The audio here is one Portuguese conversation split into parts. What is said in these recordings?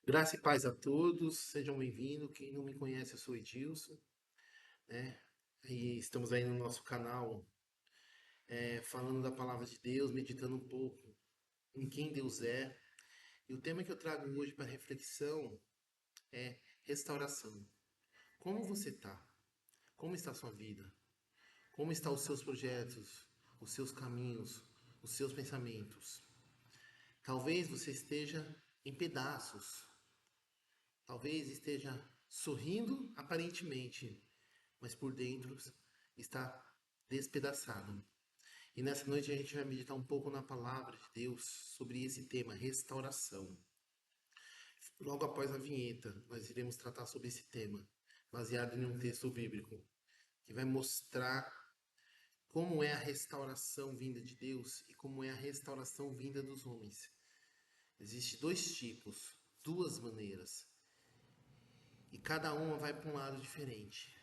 Graça e paz a todos, sejam bem-vindos. Quem não me conhece, eu sou Edilson, né? E estamos aí no nosso canal, falando da palavra de Deus, meditando um pouco em quem Deus é. E o tema que eu trago hoje para reflexão é restauração. Como você está? Como está a sua vida? Como estão os seus projetos, os seus caminhos, os seus pensamentos? Talvez você esteja em pedaços. Talvez esteja sorrindo aparentemente, mas por dentro está despedaçado. E nessa noite a gente vai meditar um pouco na palavra de Deus sobre esse tema, restauração. Logo após a vinheta, nós iremos tratar sobre esse tema, baseado em um texto bíblico, que vai mostrar como é a restauração vinda de Deus e como é a restauração vinda dos homens. Existem dois tipos, duas maneiras. E cada uma vai para um lado diferente.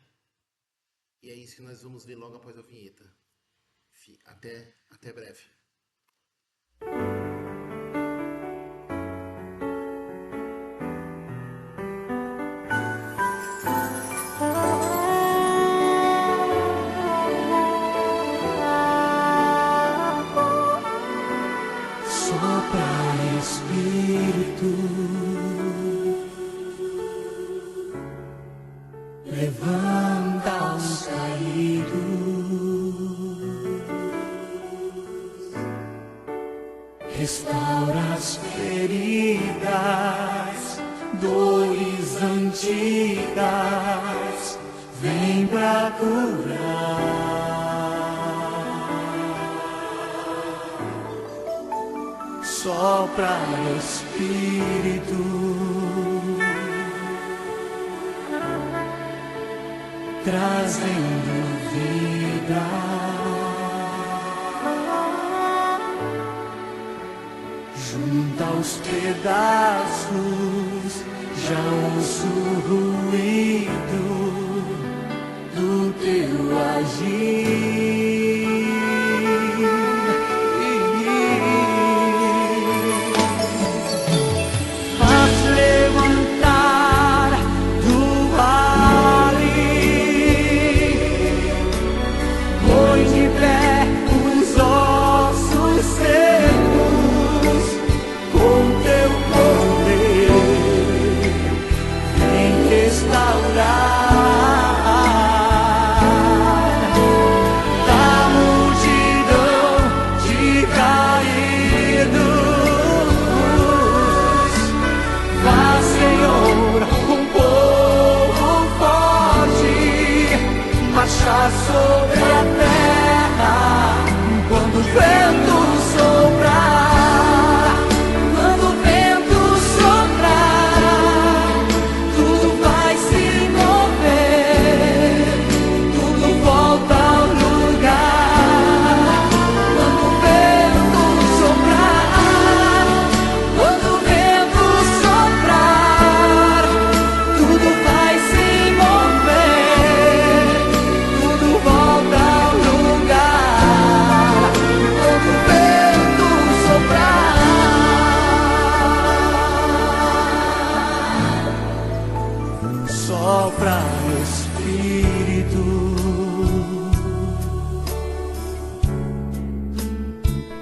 E é isso que nós vamos ver logo após a vinheta. Até breve. Sopra Espírito, levanta os caídos, restaura as feridas, dores antigas, vem pra curar. Sopra Espírito, trazendo vida, junta os pedaços, já ouço o ruído do teu agir. Sobre a terra, quando o vento soprar, quando o vento soprar, tudo vai se mover, tudo volta ao lugar. Quando o vento soprar, quando o vento soprar, tudo vai se mover, volta ao lugar. Quando o vento soprar, sopra Espírito,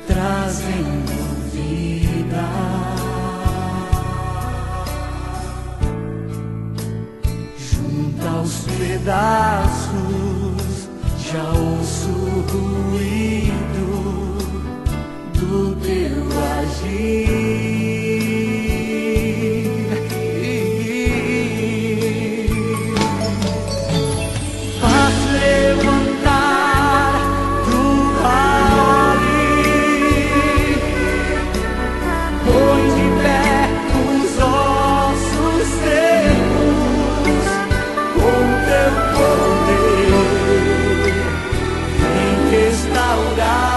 trazendo vida, junta os pedaços, já ouço o ruído do teu agir. Faz levantar do vale, põe de pé os ossos secos com teu poder. Restaurar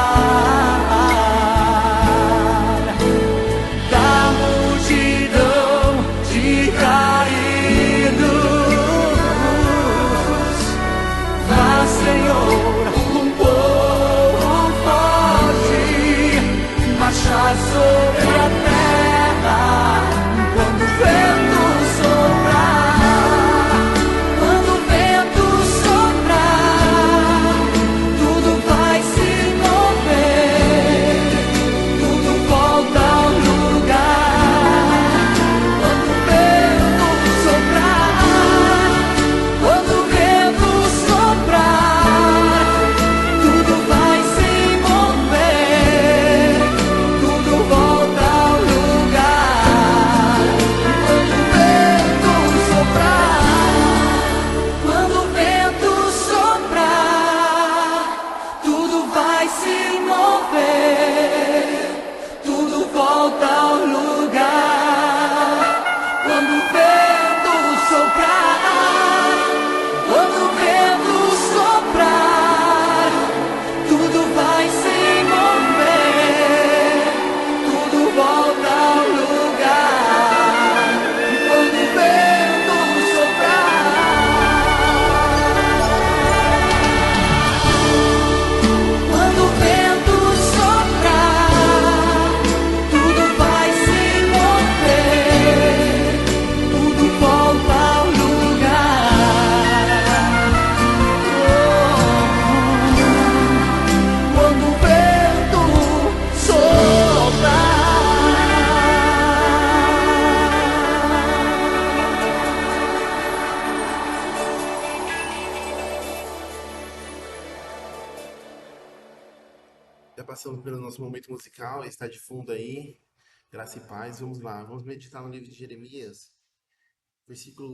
passando pelo nosso momento musical, está de fundo aí. Graça e paz, vamos lá. Vamos meditar no livro de Jeremias,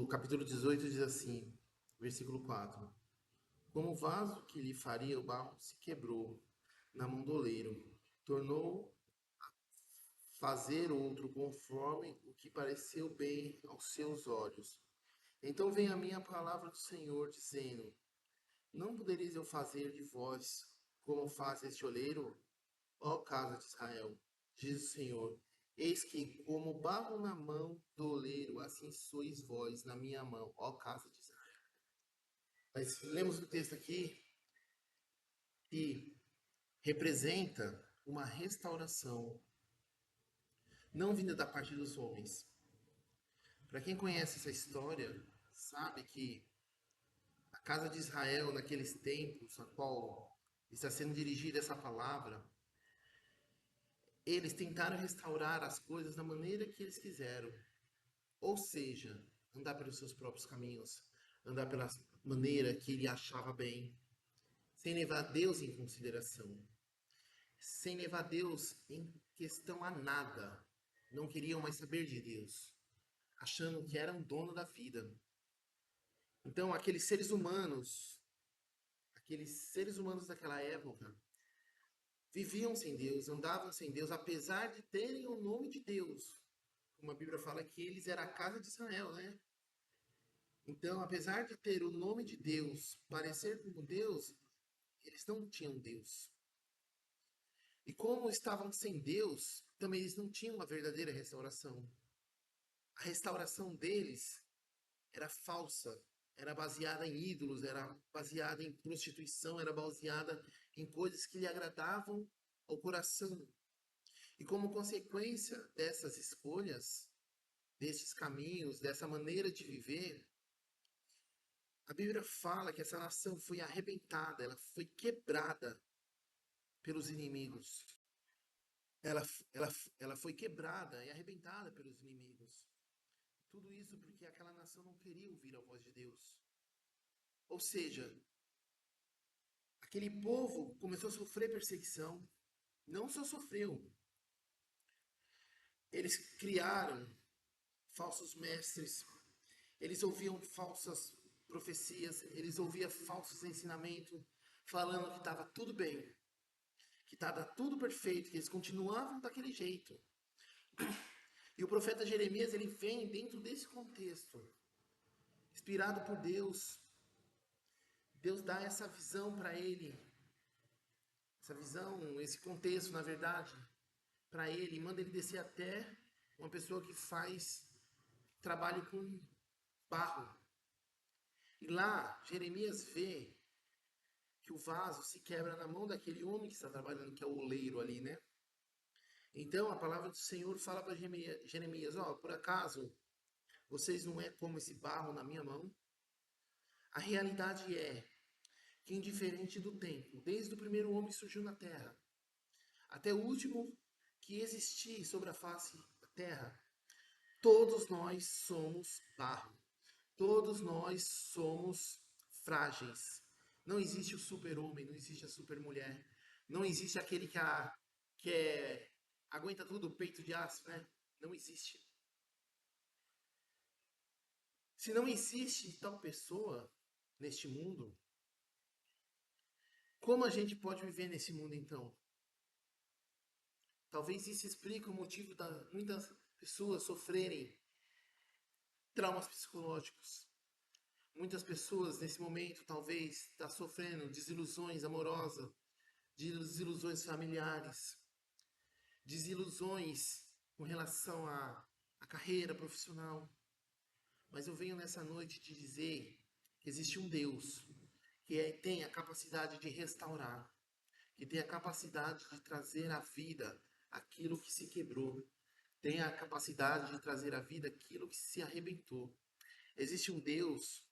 capítulo 18 diz assim, versículo 4. Como o vaso que lhe faria o barro se quebrou na mão do oleiro, tornou fazer outro conforme o que pareceu bem aos seus olhos. Então vem a minha palavra do Senhor, dizendo: Não podereis eu fazer de vós como faz este oleiro, ó casa de Israel, diz o Senhor. Eis que, como barro na mão do oleiro, assim sois vós na minha mão, ó casa de Israel. Mas lemos o texto aqui que representa uma restauração, não vinda da parte dos homens. Para quem conhece essa história, sabe que a casa de Israel, naqueles tempos a qual está sendo dirigida essa palavra, eles tentaram restaurar as coisas da maneira que eles quiseram. Ou seja, andar pelos seus próprios caminhos, andar pela maneira que ele achava bem, sem levar Deus em consideração, sem levar Deus em questão a nada. Não queriam mais saber de Deus, achando que eram dono da vida. Então, aqueles seres humanos daquela época, viviam sem Deus, andavam sem Deus, apesar de terem o nome de Deus. Como a Bíblia fala que eles eram a casa de Israel, né? Então, apesar de ter o nome de Deus, parecer como Deus, eles não tinham Deus. E como estavam sem Deus, também eles não tinham uma verdadeira restauração. A restauração deles era falsa, era baseada em ídolos, era baseada em prostituição, era baseada em coisas que lhe agradavam ao coração. E como consequência dessas escolhas, desses caminhos, dessa maneira de viver, a Bíblia fala que essa nação foi arrebentada, ela foi quebrada pelos inimigos. Ela, ela foi quebrada e arrebentada pelos inimigos. Tudo isso porque aquela nação não queria ouvir a voz de Deus. Ou seja, aquele povo começou a sofrer perseguição. Não só sofreu, eles criaram falsos mestres, eles ouviam falsas profecias, eles ouviam falsos ensinamentos, falando que estava tudo bem, que estava tudo perfeito, que eles continuavam daquele jeito. E o profeta Jeremias, ele vem dentro desse contexto, inspirado por Deus. Deus dá essa visão para ele, essa visão, esse contexto, na verdade, para ele, manda ele descer até uma pessoa que faz trabalho com barro. E lá, Jeremias vê que o vaso se quebra na mão daquele homem que está trabalhando, que é o oleiro ali, né? Então, a palavra do Senhor fala para Jeremias, ó, por acaso, vocês não é como esse barro na minha mão? A realidade é que, indiferente do tempo, desde o primeiro homem que surgiu na terra, até o último que existir sobre a face da terra, todos nós somos barro. Todos nós somos frágeis. Não existe o super-homem, não existe a super-mulher. Não existe aquele que aguenta tudo, peito de aço, né? Não existe. Se não existe tal pessoa neste mundo, como a gente pode viver nesse mundo então? Talvez isso explique o motivo de muitas pessoas sofrerem traumas psicológicos. Muitas pessoas nesse momento talvez estão sofrendo desilusões amorosas, desilusões familiares, desilusões com relação à carreira profissional. Mas eu venho nessa noite te dizer que existe um Deus que tem a capacidade de restaurar, que tem a capacidade de trazer à vida aquilo que se quebrou, tem a capacidade de trazer à vida aquilo que se arrebentou. Existe um Deus,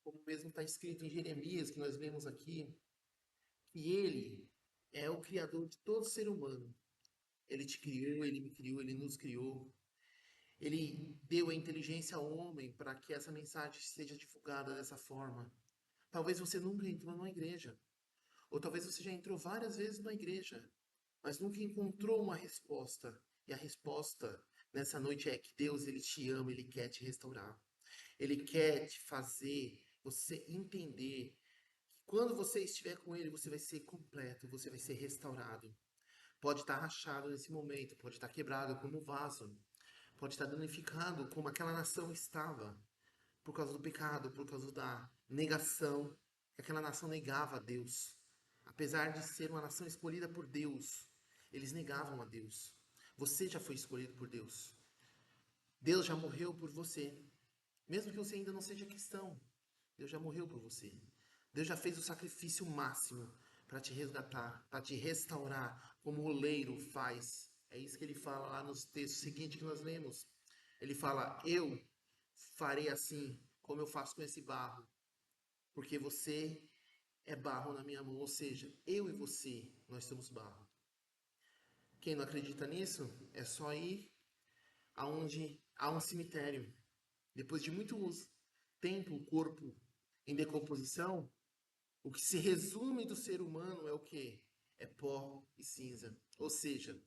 como mesmo está escrito em Jeremias, que nós vemos aqui, que Ele é o Criador de todo ser humano. Ele te criou, Ele me criou, Ele nos criou. Ele deu a inteligência ao homem para que essa mensagem seja divulgada dessa forma. Talvez você nunca entrou numa igreja. Ou talvez você já entrou várias vezes numa igreja. mas nunca encontrou uma resposta. E a resposta nessa noite é que Deus, ele te ama, ele quer te restaurar. Ele quer te fazer você entender que quando você estiver com ele, você vai ser completo, você vai ser restaurado. Pode estar rachado nesse momento, pode estar quebrado como vaso, pode estar danificado como aquela nação estava, por causa do pecado, por causa da negação. Aquela nação negava a Deus. Apesar de ser uma nação escolhida por Deus, eles negavam a Deus. Você já foi escolhido por Deus. Deus já morreu por você. Mesmo que você ainda não seja cristão, Deus já morreu por você. Deus já fez o sacrifício máximo para te resgatar, para te restaurar, como o oleiro faz. É isso que ele fala lá nos textos seguintes que nós lemos. Ele fala: Eu farei assim, como eu faço com esse barro, porque você é barro na minha mão. Ou seja, eu e você, nós somos barro. Quem não acredita nisso, é só ir aonde há um cemitério. Depois de muito tempo, o corpo em decomposição, o que se resume do ser humano é o quê? É pó e cinza. Ou seja,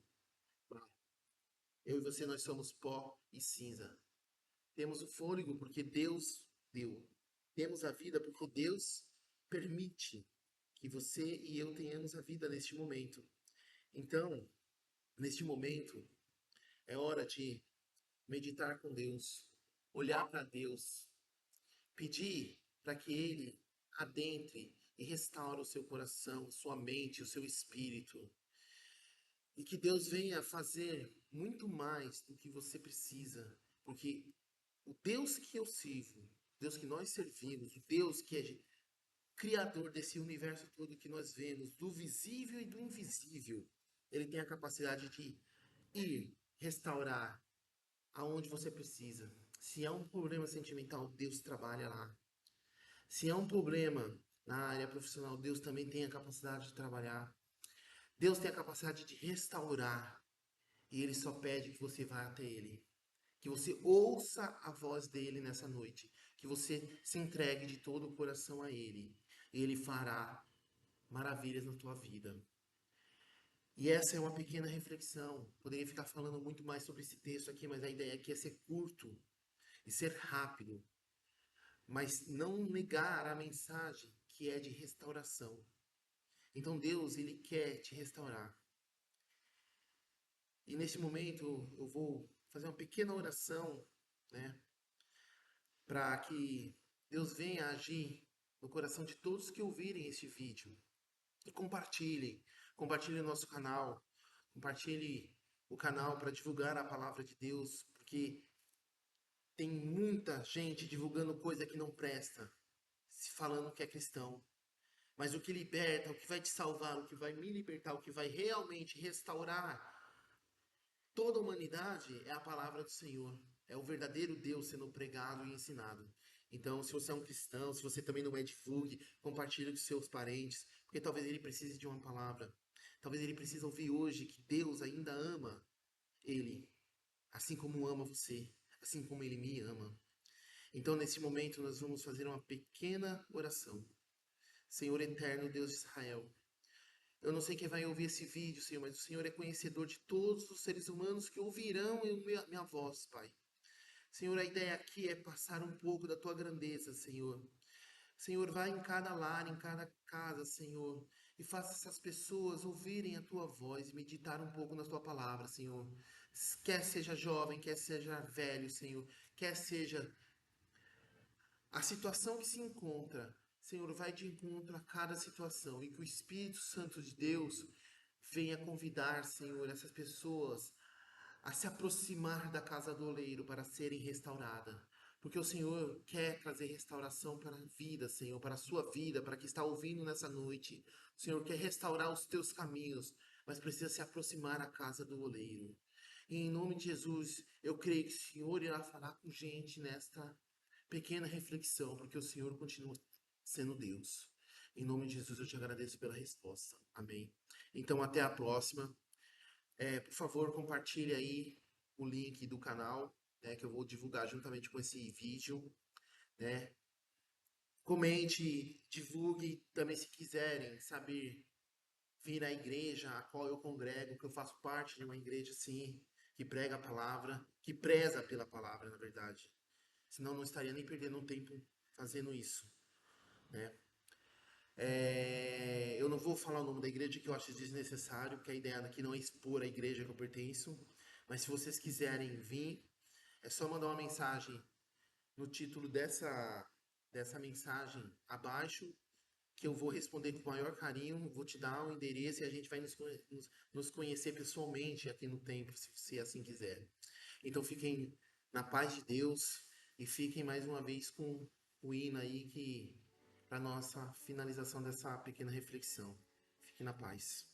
eu e você, nós somos pó e cinza. Temos o fôlego porque Deus deu. Temos a vida porque Deus permite que você e eu tenhamos a vida neste momento. Então, neste momento, é hora de meditar com Deus, olhar para Deus, pedir para que Ele adentre e restaure o seu coração, sua mente, o seu espírito. E que Deus venha fazer muito mais do que você precisa. Porque o Deus que eu sirvo, o Deus que nós servimos, o Deus que é criador desse universo todo que nós vemos, do visível e do invisível, ele tem a capacidade de ir restaurar aonde você precisa. Se há um problema sentimental, Deus trabalha lá. Se há um problema na área profissional, Deus também tem a capacidade de trabalhar. Deus tem a capacidade de restaurar. E Ele só pede que você vá até Ele. Que você ouça a voz dele nessa noite. Que você se entregue de todo o coração a Ele. E Ele fará maravilhas na tua vida. E essa é uma pequena reflexão. Poderia ficar falando muito mais sobre esse texto aqui, mas a ideia aqui é ser curto e ser rápido. Mas não negar a mensagem que é de restauração. Então Deus, ele quer te restaurar. E neste momento eu vou fazer uma pequena oração, né, para que Deus venha agir no coração de todos que ouvirem este vídeo. E compartilhem o nosso canal, compartilhe o canal para divulgar a palavra de Deus, porque tem muita gente divulgando coisa que não presta, se falando que é cristão. Mas o que liberta, o que vai te salvar, o que vai me libertar, o que vai realmente restaurar toda a humanidade é a palavra do Senhor. É o verdadeiro Deus sendo pregado e ensinado. Então, se você é um cristão, se você também não é, divulgue, compartilhe com seus parentes, porque talvez ele precise de uma palavra. Talvez ele precise ouvir hoje que Deus ainda ama ele, assim como ama você, assim como ele me ama. Então, nesse momento, nós vamos fazer uma pequena oração. Senhor eterno, Deus de Israel, eu não sei quem vai ouvir esse vídeo, Senhor, mas o Senhor é conhecedor de todos os seres humanos que ouvirão minha voz, Pai. Senhor, a ideia aqui é passar um pouco da tua grandeza, Senhor. Senhor, vai em cada lar, em cada casa, Senhor, e faça essas pessoas ouvirem a tua voz e meditar um pouco na tua palavra, Senhor. Quer seja jovem, quer seja velho, Senhor, quer seja a situação que se encontra, Senhor, vai de encontro a cada situação e que o Espírito Santo de Deus venha convidar, Senhor, essas pessoas a se aproximar da casa do oleiro para serem restauradas. Porque o Senhor quer trazer restauração para a vida, Senhor, para a sua vida, para quem está ouvindo nessa noite. O Senhor quer restaurar os teus caminhos, mas precisa se aproximar à casa do oleiro. E em nome de Jesus, eu creio que o Senhor irá falar com gente nesta pequena reflexão, porque o Senhor continua sendo Deus. Em nome de Jesus, eu te agradeço pela resposta. Amém. Então, até a próxima. Por favor, compartilhe aí o link do canal, né, que eu vou divulgar juntamente com esse vídeo, né? Comente, divulgue também se quiserem saber vir à igreja a qual eu congrego, que eu faço parte de uma igreja, sim, que prega a palavra, que preza pela palavra, na verdade. Senão não estaria nem perdendo um tempo fazendo isso, né? Eu não vou falar o nome da igreja, que eu acho desnecessário, porque a ideia aqui não é expor a igreja que eu pertenço. Mas se vocês quiserem vir, é só mandar uma mensagem no título dessa mensagem abaixo, que eu vou responder com o maior carinho, vou te dar o endereço e a gente vai nos conhecer pessoalmente aqui no templo, se você assim quiser. Então fiquem na paz de Deus e fiquem mais uma vez com o hino aí que para nossa finalização dessa pequena reflexão. Fiquem na paz.